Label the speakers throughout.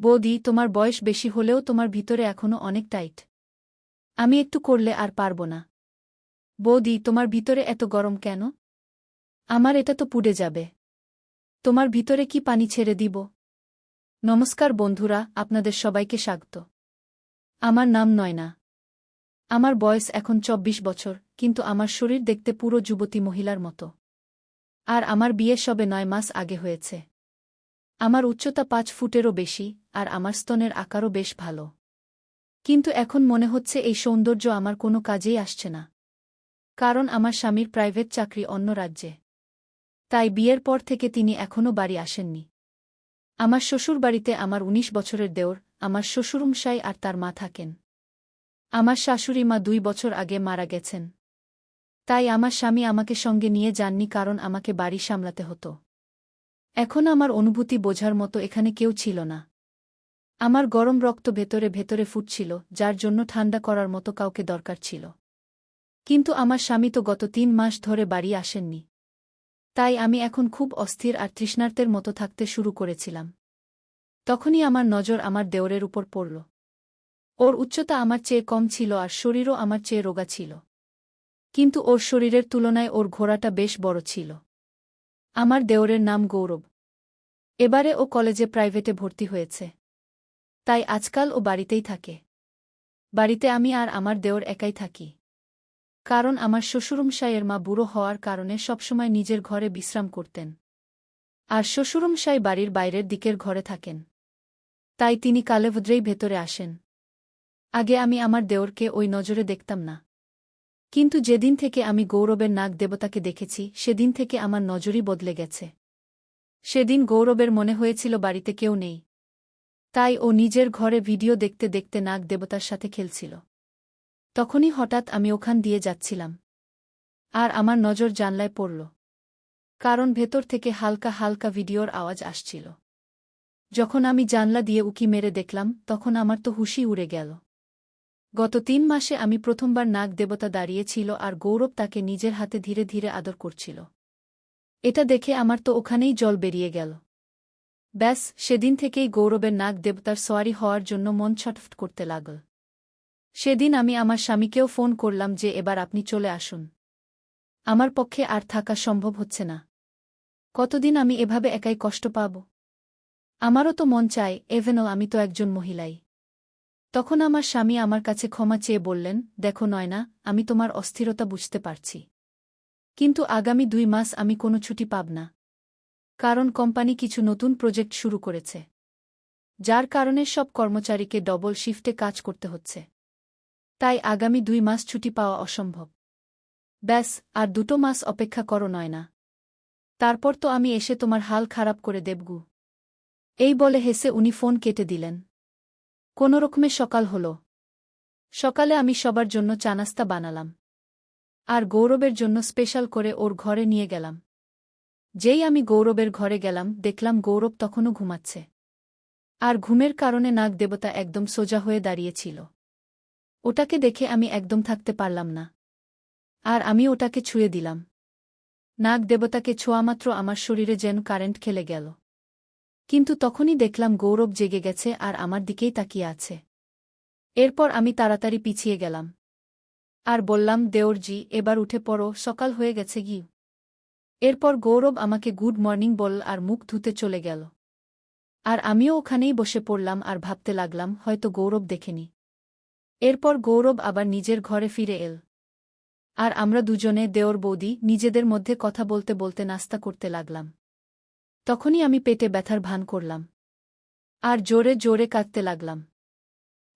Speaker 1: বৌদি, তোমার বয়স বেশি হলেও তোমার ভিতরে এখনো অনেক টাইট। আমি একটু করলে আর পারব না। বৌদি, তোমার ভিতরে এত গরম কেন? আমার এটা তো পুড়ে যাবে। তোমার ভিতরে কি পানি ছেড়ে দিব? নমস্কার বন্ধুরা, আপনাদের সবাইকে স্বাগত। আমার নাম নয়না। আমার বয়স এখন ২৪ বছর, কিন্তু আমার শরীর দেখতে পুরো যুবতী মহিলার মতো। আর আমার বিয়ে সবে ৯ মাস আগে হয়েছে। আমার উচ্চতা ৫ ফুটেরও বেশি, আর আমার স্তনের আকারও বেশ ভালো। কিন্তু এখন মনে হচ্ছে এই সৌন্দর্য আমার কোনো কাজেই আসছে না। কারণ আমার স্বামীর প্রাইভেট চাকরি অন্য রাজ্যে। তাই বিয়ের পর থেকে তিনি এখনও বাড়ি আসেননি। আমার শ্বশুরবাড়িতে আমার ১৯ বছরের দেওর, আমার শ্বশুরমশাই আর তার মা থাকেন। আমার শাশুড়ি মা ২ বছর আগে মারা গেছেন। তাই আমার স্বামী আমাকে সঙ্গে নিয়ে যাননি, কারণ আমাকে বাড়ি সামলাতে হতো। এখন আমার অনুভূতি বোঝার মতো এখানে কেউ ছিল না। আমার গরম রক্ত ভেতরে ভেতরে ফুটছিল, যার জন্য ঠান্ডা করার মতো কাউকে দরকার ছিল। কিন্তু আমার স্বামী তো গত ৩ মাস ধরে বাড়ি আসেননি। তাই আমি এখন খুব অস্থির আর তৃষ্ণার্তের মতো থাকতে শুরু করেছিলাম। তখনই আমার নজর আমার দেওরের উপর পড়ল। ওর উচ্চতা আমার চেয়ে কম ছিল আর শরীরও আমার চেয়ে রোগা ছিল। কিন্তু ওর শরীরের তুলনায় ওর ঘোড়াটা বেশ বড় ছিল। আমার দেওরের নাম গৌরব। এবারে ও কলেজে প্রাইভেটে ভর্তি হয়েছে। তাই আজকাল ও বাড়িতেই থাকে। বাড়িতে আমি আর আমার দেওর একাই থাকি। কারণ আমার শ্বশুরমশাইয়ের মা বুড়ো হওয়ার কারণে সবসময় নিজের ঘরে বিশ্রাম করতেন। আর শ্বশুরমশাই বাড়ির বাইরের দিকের ঘরে থাকেন। তাই তিনি কালেভদ্রেই ভেতরে আসেন। আগে আমি আমার দেওরকে ওই নজরে দেখতাম না। কিন্তু যেদিন থেকে আমি গৌরবের নাগ দেবতাকে দেখেছি, সেদিন থেকে আমার নজরই বদলে গেছে। সেদিন গৌরবের মনে হয়েছিল বাড়িতে কেউ নেই। তাই ও নিজের ঘরে ভিডিও দেখতে দেখতে নাগ দেবতার সাথে খেলছিল। তখনই হঠাৎ আমি ওখান দিয়ে যাচ্ছিলাম। আর আমার নজর জানলায় পড়ল। কারণ ভেতর থেকে হালকা হালকা ভিডিওর আওয়াজ আসছিল। যখন আমি জানলা দিয়ে উকি মেরে দেখলাম, তখন আমার তো হুঁশই উড়ে গেল। গত ৩ মাসে আমি প্রথমবার নাগ দেবতা দাঁড়িয়েছিল আর গৌরব তাকে নিজের হাতে ধীরে ধীরে আদর করছিল। এটা দেখে আমার তো ওখানেই জল বেরিয়ে গেল। ব্যাস, সেদিন থেকেই গৌরবের নাগ দেবতার সোয়ারি হওয়ার জন্য মন ছটফট করতে লাগল। সেদিন আমি আমার স্বামীকেও ফোন করলাম যে এবার আপনি চলে আসুন। আমার পক্ষে আর থাকা সম্ভব হচ্ছে না। কতদিন আমি এভাবে একাই কষ্ট পাব? আমারও তো মন চায়, এভেনও আমি তো একজন মহিলাই। তখন আমার স্বামী আমার কাছে ক্ষমা চেয়ে বললেন, দেখো নয়না, আমি তোমার অস্থিরতা বুঝতে পারছি। কিন্তু আগামী ২ মাস আমি কোনো ছুটি পাব না। কারণ কোম্পানি কিছু নতুন প্রজেক্ট শুরু করেছে। যার কারণে সব কর্মচারীকে ডবল শিফটে কাজ করতে হচ্ছে। তাই আগামী ২ মাস ছুটি পাওয়া অসম্ভব। ব্যাস, আর ২ মাস অপেক্ষা করো নয়না। তারপর তো আমি এসে তোমার হাল খারাপ করে দেবগু। এই বলে হেসে উনি ফোন কেটে দিলেন। কোনোরকমে সকাল হল। সকালে আমি সবার জন্য চা-নাস্তা বানালাম। আর গৌরবের জন্য স্পেশাল করে ওর ঘরে নিয়ে গেলাম। যেই আমি গৌরবের ঘরে গেলাম, দেখলাম গৌরব তখনও ঘুমাচ্ছে। আর ঘুমের কারণে নাগ দেবতা একদম সোজা হয়ে দাঁড়িয়েছিল। ওটাকে দেখে আমি একদম থাকতে পারলাম না। আর আমি ওটাকে ছুঁয়ে দিলাম। নাগ দেবতাকে ছোঁয়ামাত্র আমার শরীরে যেন কারেন্ট খেলে গেল। কিন্তু তখনই দেখলাম গৌরব জেগে গেছে আর আমার দিকেই তাকিয়ে আছে। এরপর আমি তাড়াতাড়ি পিছিয়ে গেলাম। আর বললাম, দেওরজি, এবার উঠে পড়ো, সকাল হয়ে গেছে গি। এরপর গৌরব আমাকে গুড মর্নিং বলল আর মুখ ধুতে চলে গেল। আর আমিও ওখানেই বসে পড়লাম আর ভাবতে লাগলাম, হয়তো গৌরব দেখেনি। এরপর গৌরব আবার নিজের ঘরে ফিরে এল। আর আমরা দুজনে, দেওর বৌদি, নিজেদের মধ্যে কথা বলতে বলতে নাস্তা করতে লাগলাম। তখনই আমি পেটে ব্যথার ভান করলাম। আর জোরে জোরে কাঁদতে লাগলাম।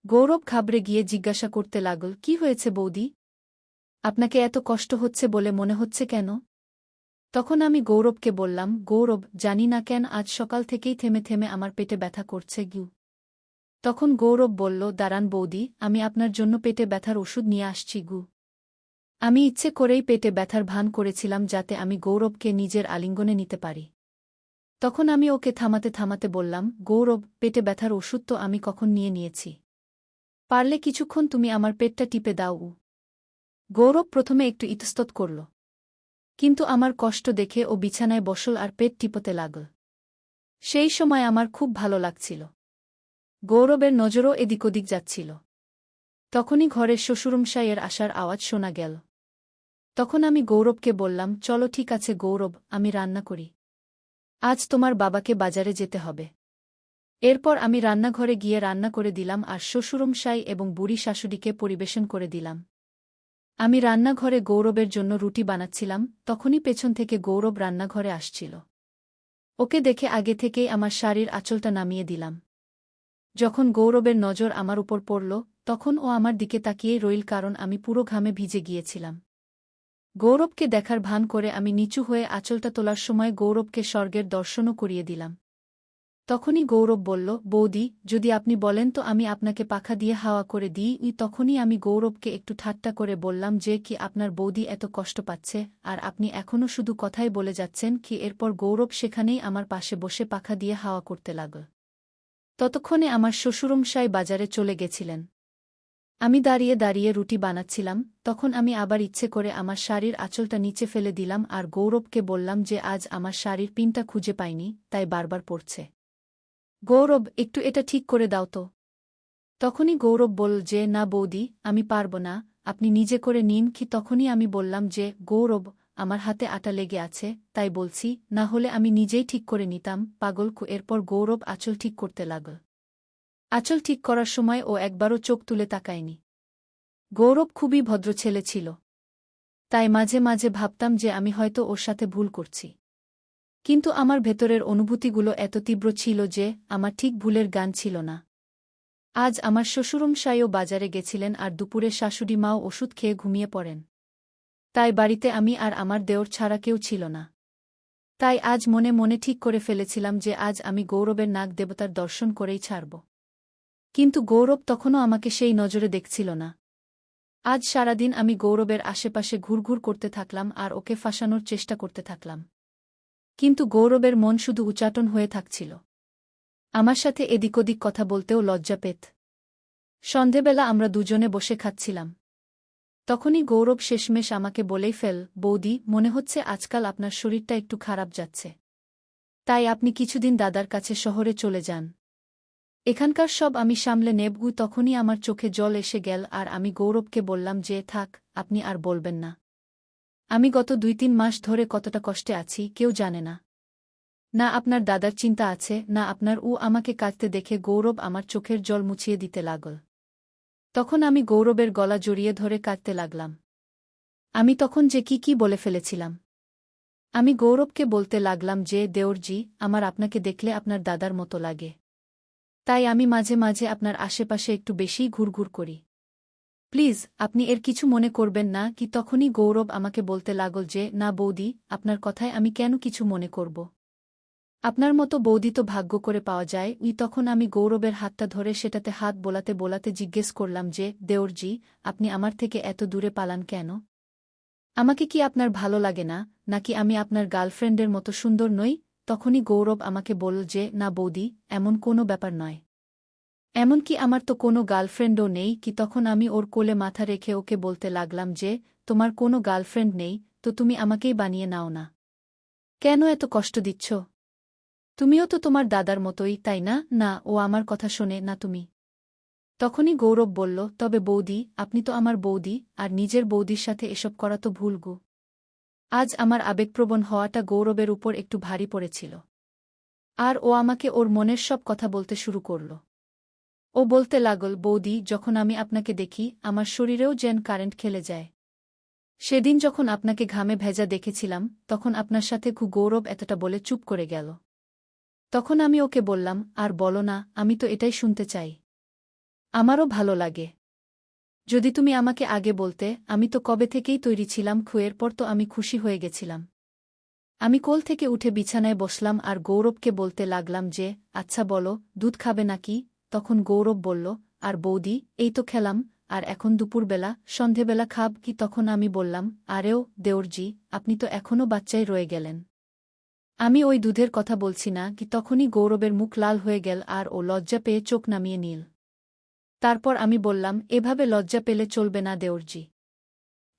Speaker 1: গৌরব ঘাবড়ে গিয়ে জিজ্ঞাসা করতে লাগল, কি হয়েছে বৌদি? আপনাকে এত কষ্ট হচ্ছে বলে মনে হচ্ছে কেন? তখন আমি গৌরবকে বললাম, গৌরব, জানি না কেন আজ সকাল থেকেই থেমে থেমে আমার পেটে ব্যথা করছে গু। তখন গৌরব বলল, দাঁড়ান বৌদি, আমি আপনার জন্য পেটে ব্যথার ওষুধ নিয়ে আসছি গু। আমি ইচ্ছে করেই পেটে ব্যথার ভান করেছিলাম যাতে আমি গৌরবকে নিজের আলিঙ্গনে নিতে পারি। তখন আমি ওকে থামাতে থামাতে বললাম, গৌরব, পেটে ব্যথার ওষুধ তো আমি কখন নিয়ে নিয়েছি। পারলে কিছুক্ষণ তুমি আমার পেটটা টিপে দাও। গৌরব প্রথমে একটু ইতস্তত করল। কিন্তু আমার কষ্ট দেখে ও বিছানায় বসল আর পেট টিপতে লাগল। সেই সময় আমার খুব ভালো লাগছিল। গৌরবের নজরও এদিক ওদিক যাচ্ছিল। তখনই ঘরের শ্বশুরমশাইয়ের আসার আওয়াজ শোনা গেল। তখন আমি গৌরবকে বললাম, চলো ঠিক আছে গৌরব, আমি রান্না করি। আজ তোমার বাবাকে বাজারে যেতে হবে। এরপর আমি রান্নাঘরে গিয়ে রান্না করে দিলাম আর শ্বশুরমশাই এবং বুড়ি শাশুড়িকে পরিবেশন করে দিলাম। আমি রান্নাঘরে গৌরবের জন্য রুটি বানাচ্ছিলাম, তখনই পেছন থেকে গৌরব রান্নাঘরে আসছিল। ওকে দেখে আগে থেকেই আমার শাড়ির আঁচলটা নামিয়ে দিলাম। যখন গৌরবের নজর আমার উপর পড়ল, তখন ও আমার দিকে তাকিয়েই রইল, কারণ আমি পুরো ঘামে ভিজে গিয়েছিলাম। গৌরবকে দেখার ভান করে আমি নিচু হয়ে আঁচলটা তোলার সময় গৌরবকে স্বর্গের দর্শনও করিয়ে দিলাম। তখনই গৌরব বলল, বৌদি, যদি আপনি বলেন তো আমি আপনাকে পাখা দিয়ে হাওয়া করে দিই। তখনই আমি গৌরবকে একটু ঠাট্টা করে বললাম যে কি আপনার বৌদি এত কষ্ট পাচ্ছে, আর আপনি এখনও শুধু কথাই বলে যাচ্ছেন কি। এরপর গৌরব সেখানেই আমার পাশে বসে পাখা দিয়ে হাওয়া করতে লাগল। ততক্ষণে আমার শ্বশুরমশাই বাজারে চলে গেছিলেন। আমি দাঁড়িয়ে দাঁড়িয়ে রুটি বানাচ্ছিলাম, তখন আমি আবার ইচ্ছে করে আমার শাড়ির আঁচলটা নিচে ফেলে দিলাম আর গৌরবকে বললাম যে আজ আমার শাড়ির পিনটা খুঁজে পাইনি, তাই বারবার পড়ছে। গৌরব, একটু এটা ঠিক করে দাও তো। তখনই গৌরব বলল যে না বৌদি, আমি পারব না, আপনি নিজে করে নিন কি। তখনই আমি বললাম যে গৌরব, আমার হাতে আটা লেগে আছে, তাই বলছি, না হলে আমি নিজেই ঠিক করে নিতাম, পাগল। এরপর গৌরব আঁচল ঠিক করতে লাগল। আঁচল ঠিক করার সময় ও একবারও চোখ তুলে তাকায়নি। গৌরব খুবই ভদ্র ছেলে ছিল, তাই মাঝে মাঝে ভাবতাম যে আমি হয়তো ওর সাথে ভুল করছি। কিন্তু আমার ভেতরের অনুভূতিগুলো এত তীব্র ছিল যে আমার ঠিক ভুলের গান ছিল না। আজ আমার শ্বশুরমশাইও বাজারে গেছিলেন আর দুপুরে শাশুড়ি মাও ওষুধ খেয়ে ঘুমিয়ে পড়েন। তাই বাড়িতে আমি আর আমার দেওর ছাড়া কেউ ছিল না। তাই আজ মনে মনে ঠিক করে ফেলেছিলাম যে আজ আমি গৌরবের নাগ দেবতার দর্শন করেই ছাড়ব। কিন্তু গৌরব তখনও আমাকে সেই নজরে দেখছিল না। আজ সারাদিন আমি গৌরবের আশেপাশে ঘুরঘুর করতে থাকলাম আর ওকে ফাঁসানোর চেষ্টা করতে থাকলাম। কিন্তু গৌরবের মন শুধু উচাটন হয়ে থাকছিল। আমার সাথে এদিক ওদিক কথা বলতেও লজ্জা পেত। সন্ধেবেলা আমরা দুজনে বসে খাচ্ছিলাম। তখনই গৌরব শেষমেশ আমাকে বলেই ফেল, বৌদি, মনে হচ্ছে আজকাল আপনার শরীরটা একটু খারাপ যাচ্ছে। তাই আপনি কিছুদিন দাদার কাছে শহরে চলে যান। এখানকার সব আমি সামলে নেব। তখনই আমার চোখে জল এসে গেল আর আমি গৌরবকে বললাম যে থাক, আপনি আর বলবেন না। আমি গত 2-3 মাস ধরে কতটা কষ্টে আছি কেউ জানে না। না আপনার দাদার চিন্তা আছে, না আপনার। আমাকে কাঁদতে দেখে গৌরব আমার চোখের জল মুছিয়ে দিতে লাগল। তখন আমি গৌরবের গলা জড়িয়ে ধরে কাঁদতে লাগলাম। আমি তখন যে কি বলে ফেলেছিলাম। আমি গৌরবকে বলতে লাগলাম যে দেওরজি, আমার আপনাকে দেখলে আপনার দাদার মতো লাগে। তাই আমি মাঝে মাঝে আপনার আশেপাশে একটু বেশিই ঘুরঘুর করি। প্লিজ, আপনি এর কিছু মনে করবেন না কি। তখনই গৌরব আমাকে বলতে লাগল যে না বৌদি, আপনার কথায় আমি কেন কিছু মনে করব। আপনার মতো বৌদি তো ভাগ্য করে পাওয়া যায়। তখন আমি গৌরবের হাতটা ধরে সেটাতে হাত বোলাতে বোলাতে জিজ্ঞেস করলাম যে দেওরজি, আপনি আমার থেকে এত দূরে পালান কেন? আমাকে কি আপনার ভালো লাগে না, নাকি আমি আপনার গার্লফ্রেন্ডের মতো সুন্দর নই? তখনই গৌরব আমাকে বলল যে না বৌদি, এমন কোনো ব্যাপার নয়। এমনকি আমার তো কোনো গার্লফ্রেন্ডও নেই কি। তখন আমি ওর কোলে মাথা রেখে ওকে বলতে লাগলাম যে তোমার কোনো গার্লফ্রেন্ড নেই তো তুমি আমাকেই বানিয়ে নাও না। কেন এত কষ্ট দিচ্ছ? তুমিও তো তোমার দাদার মতোই, তাই না? না, ও আমার কথা শোনে না তুমি। তখনই গৌরব বলল, তবে বৌদি, আপনি তো আমার বৌদি, আর নিজের বৌদির সাথে এসব করা তো ভুল গো। আজ আমার আবেগপ্রবণ হওয়াটা গৌরবের উপর একটু ভারী পড়েছিল। আর ও আমাকে ওর মনের সব কথা বলতে শুরু করল। ও বলতে লাগল, বৌদি, যখন আমি আপনাকে দেখি আমার শরীরেও যেন কারেন্ট খেলে যায়। সেদিন যখন আপনাকে ঘামে ভেজা দেখেছিলাম তখন আপনার সাথে গৌরব এতটা বলে চুপ করে গেল। তখন আমি ওকে বললাম, আর বলো না, আমি তো এটাই শুনতে চাই। আমারও ভালো লাগে। যদি তুমি আমাকে আগে বলতে, আমি তো কবে থেকেই তৈরি ছিলাম। খুয়ের পর তো আমি খুশি হয়ে গেছিলাম। আমি কোল থেকে উঠে বিছানায় বসলাম আর গৌরবকে বলতে লাগলাম যে আচ্ছা বলো, দুধ খাবে নাকি? তখন গৌরব বলল, আর বৌদি, এই তো খেলাম, আর এখন দুপুরবেলা সন্ধেবেলা খাব কি? তখন আমি বললাম, আরেও দেওরজি, আপনি তো এখনও বাচ্চাই রয়ে গেলেন। আমি ওই দুধের কথা বলছি না কি। তখনই গৌরবের মুখ লাল হয়ে গেল আর ও লজ্জা পেয়ে চোখ নামিয়ে নিল। তারপর আমি বললাম, এভাবে লজ্জা পেলে চলবে না দেওরজি।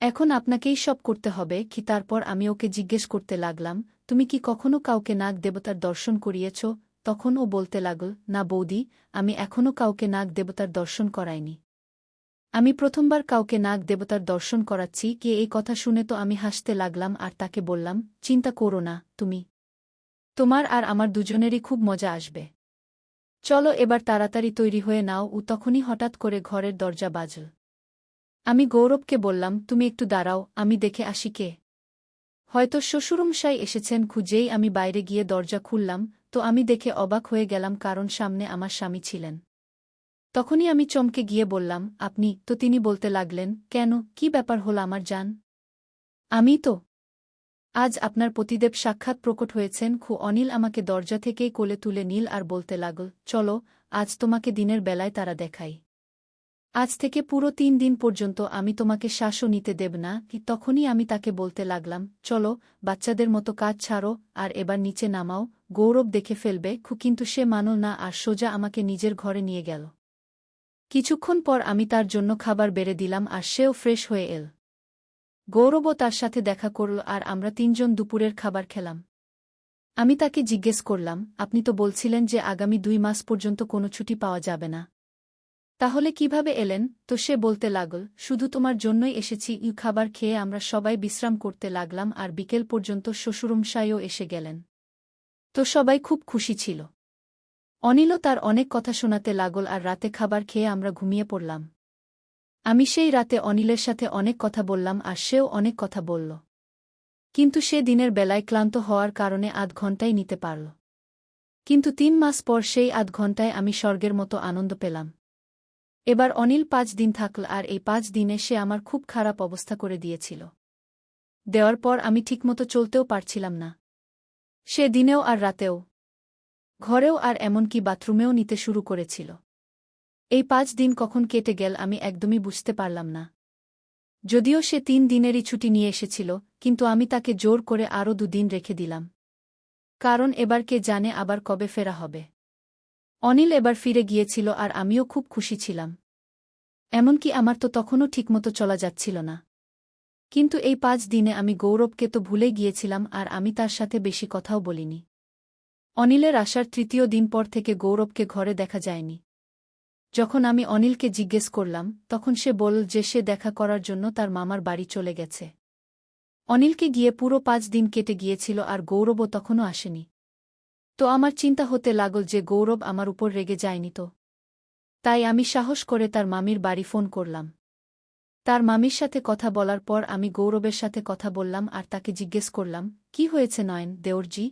Speaker 1: এখন আপনাকেই সব করতে হবে কি? তারপর আমি ওকে জিজ্ঞেস করতে লাগলাম, তুমি কি কখনো কাউকে নাগ দেবতার দর্শন করিয়েছ? তখন ও বলতে লাগল, না বৌদি, আমি এখনও কাউকে নাগ দেবতার দর্শন করাইনি। আমি প্রথমবার কাউকে নাগ দেবতার দর্শন করাচ্ছি। কে এই কথা শুনে তো আমি হাসতে লাগলাম আর তাকে বললাম, চিন্তা করো না তুমি, তোমার আর আমার দুজনেরই খুব মজা আসবে। চলো এবার তাড়াতাড়ি তৈরি হয়ে নাও। ও তখনই হঠাৎ করে ঘরের দরজা বাজল। আমি গৌরবকে বললাম, তুমি একটু দাঁড়াও, আমি দেখে আসি কে। হয়তো শ্বশুরমশাই এসেছেন। খুঁজেই আমি বাইরে গিয়ে দরজা খুললাম, তো আমি দেখে অবাক হয়ে গেলাম, কারণ সামনে আমার স্বামী ছিলেন। তখনই আমি চমকে গিয়ে বললাম, আপনি তো? তিনি বলতে লাগলেন, কেন, কি ব্যাপার হল আমার জান? আমি তো আজ আপনার পতিদেব সাক্ষাৎ প্রকট হয়েছেন। অনিল আমাকে দরজা থেকেই কোলে তুলে নিল আর বলতে লাগল, চলো আজ তোমাকে দিনের বেলায় তারা দেখাই। আজ থেকে পুরো 3 দিন পর্যন্ত আমি তোমাকে শ্বাসও নিতে দেব না। তখনই আমি তাকে বলতে লাগলাম, চলো বাচ্চাদের মতো কাজ ছাড়ো আর এবার নিচে নামাও, গৌরব দেখে ফেলবে। কিন্তু সে মানল না আর সোজা আমাকে নিজের ঘরে নিয়ে গেল। কিছুক্ষণ পর আমি তার জন্য খাবার বেড়ে দিলাম আর সেও ফ্রেশ হয়ে এল। গৌরবও তার সাথে দেখা করল আর আমরা 3 জন দুপুরের খাবার খেলাম। আমি তাকে জিজ্ঞেস করলাম, আপনি তো বলছিলেন যে আগামী 2 মাস পর্যন্ত কোনো ছুটি পাওয়া যাবে না। তাহলে কিভাবে এলেন? তো সে বলতে লাগল, শুধু তোমার জন্যই এসেছি। খাবার খেয়ে আমরা সবাই বিশ্রাম করতে লাগলাম আর বিকেল পর্যন্ত শ্বশুরমশাইও এসে গেলেন। তো সবাই খুব খুশি ছিল। অনিলও তার অনেক কথা শোনাতে লাগল আর রাতে খাবার খেয়ে আমরা ঘুমিয়ে পড়লাম। আমি সেই রাতে অনিলের সাথে অনেক কথা বললাম আর সেও অনেক কথা বলল। কিন্তু সে দিনের বেলায় ক্লান্ত হওয়ার কারণে আধ ঘণ্টাই নিতে পারল। কিন্তু 3 মাস পর সেই আধ ঘণ্টায় আমি স্বর্গের মতো আনন্দ পেলাম। এবার অনিল 5 দিন থাকল আর এই 5 দিনে সে আমার খুব খারাপ অবস্থা করে দিয়েছিল। দেওয়ার পর আমি ঠিকমতো চলতেও পারছিলাম না। সে দিনেও আর রাতেও, ঘরেও আর এমনকি বাথরুমেও নিতে শুরু করেছিল। এই 5 দিন কখন কেটে গেল আমি একদমই বুঝতে পারলাম না। যদিও সে 3 দিনেরই ছুটি নিয়ে এসেছিল, কিন্তু আমি তাকে জোর করে আরও 2 দিন রেখে দিলাম। কারণ এবার কে জানে আবার কবে ফেরা হবে। অনিল এবার ফিরে গিয়েছিল আর আমিও খুব খুশি ছিলাম। এমনকি আমার তো তখনও ঠিকমতো চলা যাচ্ছিল না। কিন্তু এই 5 দিনে আমি গৌরবকে তো ভুলেই গিয়েছিলাম আর আমি তার সাথে বেশি কথাও বলিনি। অনিলের আসার 3য় দিন পর থেকে গৌরবকে ঘরে দেখা যায়নি। যখন আমি অনিলকে জিজ্ঞেস করলাম, তখন সে বলল যে সে দেখা করার জন্য তার মামার বাড়ি চলে গেছে। অনিলকে গিয়ে পুরো 5 দিন কেটে গিয়েছিল আর গৌরবও তখনও আসেনি। তো আমার চিন্তা হতে লাগল যে গৌরব আমার উপর রেগে যায়নি তো। তাই আমি সাহস করে তার মামির বাড়ি ফোন করলাম। তার মামির সাথে কথা বলার পর আমি গৌরবের সাথে কথা বললাম আর তাকে জিজ্ঞেস করলাম, কি হয়েছে নয়ন দেওরজি?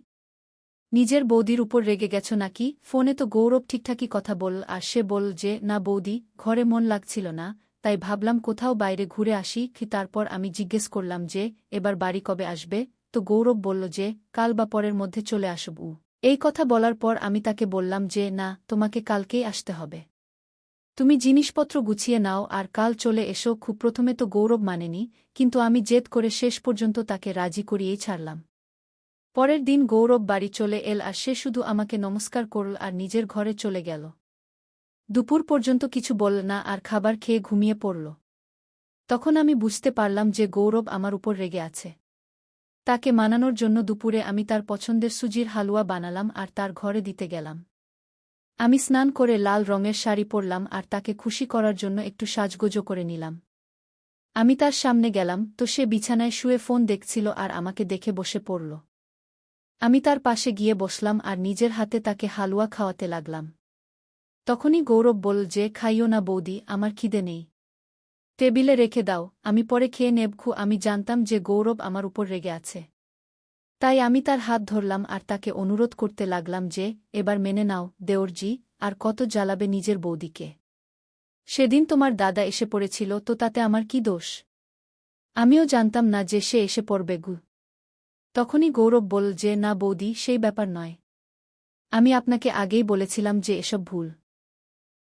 Speaker 1: নিজের বৌদির উপর রেগে গেছ নাকি? ফোনে তো গৌরব ঠিকঠাকই কথা বলল আর সে বলল যে, না বৌদি, ঘরে মন লাগছিল না, তাই ভাবলাম কোথাও বাইরে ঘুরে আসি। তারপর আমি জিজ্ঞেস করলাম যে, এবার বাড়ি কবে আসবে? তো গৌরব বলল যে, কাল বা পরের মধ্যে চলে আসব। এই কথা বলার পর আমি তাকে বললাম যে, না, তোমাকে কালকেই আসতে হবে। তুমি জিনিসপত্র গুছিয়ে নাও আর কাল চলে এসো। প্রথমে তো গৌরব মানেনি, কিন্তু আমি জেদ করে শেষ পর্যন্ত তাকে রাজি করিয়েই ছাড়লাম। পরের দিন গৌরব বাড়ি চলে এল আর সে শুধু আমাকে নমস্কার করল আর নিজের ঘরে চলে গেল। দুপুর পর্যন্ত কিছু বলল না আর খাবার খেয়ে ঘুমিয়ে পড়ল। তখন আমি বুঝতে পারলাম যে গৌরব আমার উপর রেগে আছে। তাকে মানানোর জন্য দুপুরে আমি তার পছন্দের সুজির হালুয়া বানালাম আর তার ঘরে দিতে গেলাম। আমি স্নান করে লাল রঙের শাড়ি পরলাম আর তাকে খুশি করার জন্য একটু সাজগোজও করে নিলাম। আমি তার সামনে গেলাম তো সে বিছানায় শুয়ে ফোন দেখছিল আর আমাকে দেখে বসে পড়ল। আমি তার পাশে গিয়ে বসলাম আর নিজের হাতে তাকে হালুয়া খাওয়াতে লাগলাম। তখনই গৌরব বলল যে, খাইও না বৌদি, আমার খিদে নেই। টেবিলে রেখে দাও, আমি পরে খেয়ে নেব। আমি জানতাম যে গৌরব আমার উপর রেগে আছে। তাই আমি তার হাত ধরলাম আর তাকে অনুরোধ করতে লাগলাম যে, এবার মেনে নাও দেওরজি, আর কত জ্বালাবে নিজের বৌদিকে? সেদিন তোমার দাদা এসে পড়েছিল, তো তাতে আমার কি দোষ? আমিও জানতাম না যে সে এসে পড়বে গু। তখনই গৌরব বলল যে, না বৌদি, সেই ব্যাপার নয়। আমি আপনাকে আগেই বলেছিলাম যে এসব ভুল।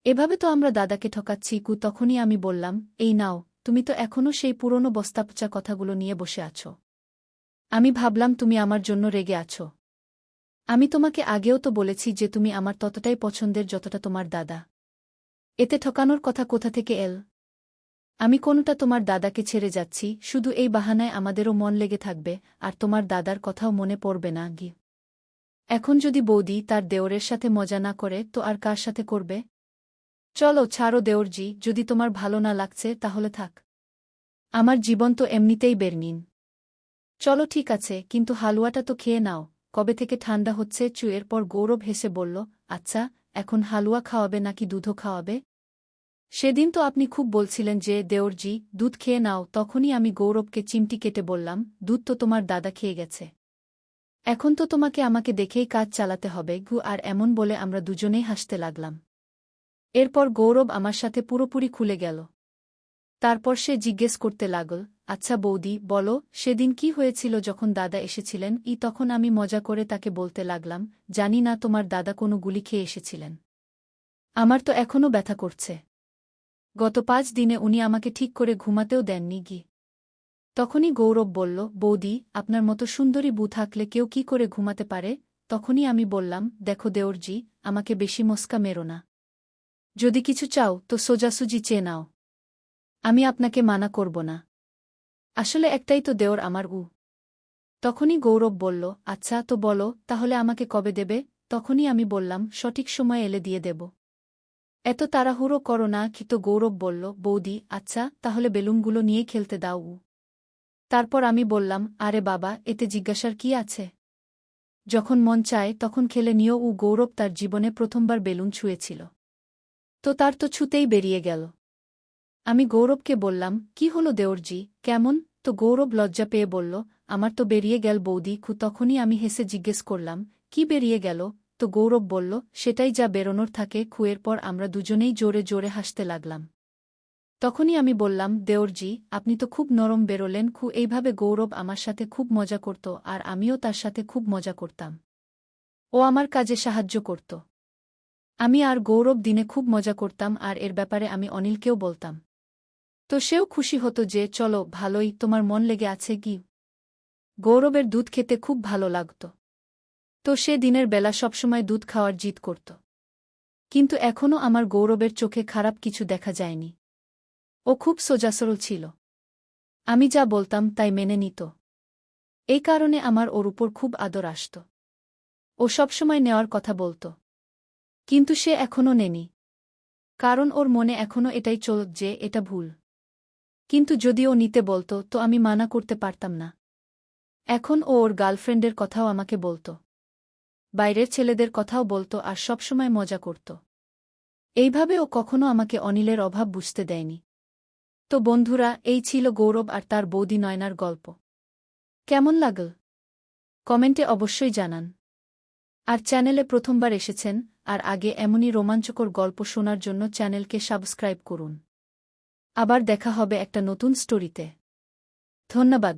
Speaker 1: এভাবে তো আমরা দাদাকে ঠকাচ্ছি। তখনই আমি বললাম, এই নাও, তুমি তো এখনও সেই পুরনো বস্তাপচা কথাগুলো নিয়ে বসে আছো। আমি ভাবলাম তুমি আমার জন্য রেগে আছো। আমি তোমাকে আগেও তো বলেছি যে তুমি আমার ততটাই পছন্দের যতটা তোমার দাদা। এতে ঠকানোর কথা কোথা থেকে এল? আমি কোনটা তোমার দাদাকে ছেড়ে যাচ্ছি, শুধু এই বাহানায় আমাদেরও মন লেগে থাকবে আর তোমার দাদার কথাও মনে পড়বে না গি। এখন যদি বৌদি তার দেওরের সাথে মজা না করে তো আর কার সাথে করবে? চলো ছাড়ো দেওরজি, যদি তোমার ভালো না লাগছে তাহলে থাক। আমার জীবন তো এমনিতেই বেরনিন। চলো ঠিক আছে, কিন্তু হালুয়াটা তো খেয়ে নাও। কবে থেকে ঠান্ডা হচ্ছে? চুয়ের পর গৌরব হেসে বলল, আচ্ছা, এখন হালুয়া খাওয়াবে নাকি দুধও খাওয়াবে? সেদিন তো আপনি খুব বলছিলেন যে দেওরজি দুধ খেয়ে নাও, তখনই আমি গৌরবকে চিমটি কেটে বললাম, দুধ তো তোমার দাদা খেয়ে গেছে। এখন তো তোমাকে আমাকে দেখেই কাজ চালাতে হবে গু। আর এমন বলে আমরা দুজনেই হাসতে লাগলাম। এরপর গৌরব আমার সাথে পুরোপুরি খুলে গেল। তারপর সে জিজ্ঞেস করতে লাগল, আচ্ছা বৌদি বলো, সেদিন কি হয়েছিল যখন দাদা এসেছিলেন? তখন আমি মজা করে তাকে বলতে লাগলাম, জানি না তোমার দাদা কোনো গুলি খেয়ে এসেছিলেন। আমার তো এখনও ব্যথা করছে। গত 5 দিনে উনি আমাকে ঠিক করে ঘুমাতেও দেননি গি। তখনই গৌরব বলল, বৌদি আপনার মতো সুন্দরী বউ থাকলে কেউ কি করে ঘুমাতে পারে? তখনই আমি বললাম, দেখো দেওরজি, আমাকে বেশি মস্কা মেরো না। যদি কিছু চাও তো সোজাসুজি চেয়ে নাও। আমি আপনাকে মানা করব না। আসলে একটাই তো দেওর আমার। তখনই গৌরব বলল, আচ্ছা তো বলো তাহলে আমাকে কবে দেবে? তখনই আমি বললাম, সঠিক সময় এলে দিয়ে দেব। এত তাড়াহুড়ো করো না। তো গৌরব বলল, বৌদি আচ্ছা তাহলে বেলুনগুলো নিয়ে খেলতে দাও। তারপর আমি বললাম, আরে বাবা, এতে জিজ্ঞাসার কি আছে? যখন মন চায় তখন খেলে নিও। গৌরব তার জীবনে প্রথমবার বেলুন ছুঁয়েছিল, তো তার তো ছুতেই বেরিয়ে গেল। আমি গৌরবকে বললাম, কি হলো দেওরজি, কেমন? তো গৌরব লজ্জা পেয়ে বলল, আমার তো বেরিয়ে গেল বৌদি। তখনই আমি হেসে জিজ্ঞেস করলাম, কি বেরিয়ে গেল? তো গৌরব বলল, সেটাই যা বেরোনোর থাকে। খুয়ের পর আমরা দুজনেই জোরে জোরে হাসতে লাগলাম। তখনই আমি বললাম, দেওরজি আপনি তো খুব নরম বেরোলেন। এইভাবে গৌরব আমার সাথে খুব মজা করত আর আমিও তার সাথে খুব মজা করতাম। ও আমার কাজে সাহায্য করত। আমি আর গৌরব দিনে খুব মজা করতাম, আর এর ব্যাপারে আমি অনিলকেও বলতাম। তো সেও খুশি হতো যে চলো ভালোই, তোমার মন লেগে আছে কি? গৌরবের দুধ খেতে খুব ভালো লাগত। তো সে দিনের বেলা সবসময় দুধ খাওয়ার জিদ করত। কিন্তু এখনও আমার গৌরবের চোখে খারাপ কিছু দেখা যায়নি। ও খুব সোজাসরল ছিল। আমি যা বলতাম তাই মেনে নিত। এই কারণে আমার ওর উপর খুব আদর আসত। ও সবসময় নেওয়ার কথা বলত। কিন্তু সে এখনও নেনি। কারণ ওর মনে এখনও এটাই চলত যে এটা ভুল। কিন্তু যদি ও নিতে বলত তো আমি মানা করতে পারতাম না। এখন ও ওর গার্লফ্রেন্ডের কথাও আমাকে বলত, বাইরের ছেলেদের কথাও বলত, আর সবসময় মজা করত। এইভাবে ও কখনো আমাকে অনিলের অভাব বুঝতে দেয়নি। তো বন্ধুরা, এই ছিল গৌরব আর তার বৌদি নয়নার গল্প। কেমন লাগল? কমেন্টে অবশ্যই জানান। আর চ্যানেলে প্রথমবার এসেছেন আর আগে এমনই রোমাঞ্চকর গল্প শোনার জন্য চ্যানেলকে সাবস্ক্রাইব করুন। আবার দেখা হবে একটা নতুন স্টোরিতে। ধন্যবাদ।